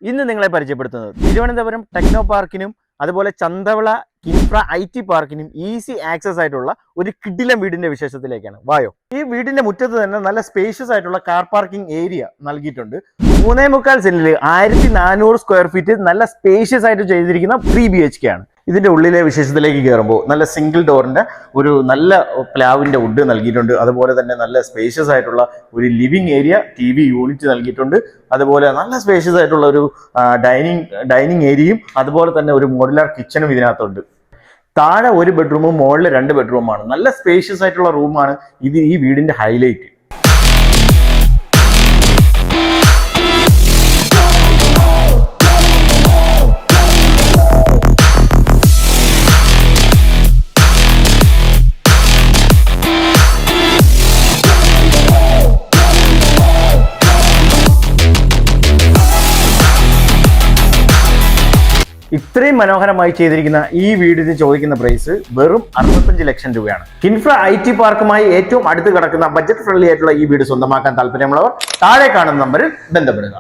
ഇന്ന് നിങ്ങളെ പരിചയപ്പെടുത്തുന്നത് തിരുവനന്തപുരം ടെക്നോ പാർക്കിനും അതുപോലെ ചന്തവള കിൻഫ്ര IT പാർക്കിനും ഈസി ആക്സസ് ആയിട്ടുള്ള ഒരു കിടിലം വീടിന്റെ വിശേഷത്തിലേക്കാണ്. വായോ. ഈ വീടിന്റെ മുറ്റത്ത് തന്നെ നല്ല സ്പേഷ്യസ് ആയിട്ടുള്ള കാർ പാർക്കിംഗ് ഏരിയ നൽകിയിട്ടുണ്ട്. 3.25 സെന്റിൽ 1400 സ്ക്വയർ ഫീറ്റ് നല്ല സ്പേഷ്യസ് ആയിട്ട് ചെയ്തിരിക്കുന്ന 3 BHK ആണ്. ഇതിന്റെ ഉള്ളിലെ വിശേഷത്തിലേക്ക് കയറുമ്പോൾ നല്ല സിംഗിൾ ഡോറിന്റെ ഒരു നല്ല പ്ലാവിന്റെ വുഡ് നൽകിയിട്ടുണ്ട്. അതുപോലെ തന്നെ നല്ല സ്പേഷ്യസ് ആയിട്ടുള്ള ഒരു ലിവിംഗ് ഏരിയ, TV യൂണിറ്റ് നൽകിയിട്ടുണ്ട്. അതുപോലെ നല്ല സ്പേഷ്യസ് ആയിട്ടുള്ള ഒരു ഡൈനിങ് ഏരിയയും അതുപോലെ തന്നെ ഒരു മോഡുലാർ കിച്ചണും ഇതിനകത്തുണ്ട്. താഴെ ഒരു ബെഡ്റൂമും മുകളിൽ 2 ബെഡ്റൂമാണ്. നല്ല സ്പേഷ്യസ് ആയിട്ടുള്ള റൂമാണ് ഇത് ഈ വീടിന്റെ ഹൈലൈറ്റ്. ഇത്രയും മനോഹരമായി ചെയ്തിരിക്കുന്ന ഈ വീടിന് ചോദിക്കുന്ന പ്രൈസ് വെറും 65 ലക്ഷം രൂപയാണ്. കിൻഫ്ര IT പാർക്കുമായി ഏറ്റവും അടുത്ത് കിടക്കുന്ന ബഡ്ജറ്റ് ഫ്രണ്ട്ലി ആയിട്ടുള്ള ഈ വീട് സ്വന്തമാക്കാൻ താല്പര്യമുള്ളവർ താഴെ കാണുന്ന നമ്പറിൽ ബന്ധപ്പെടുക.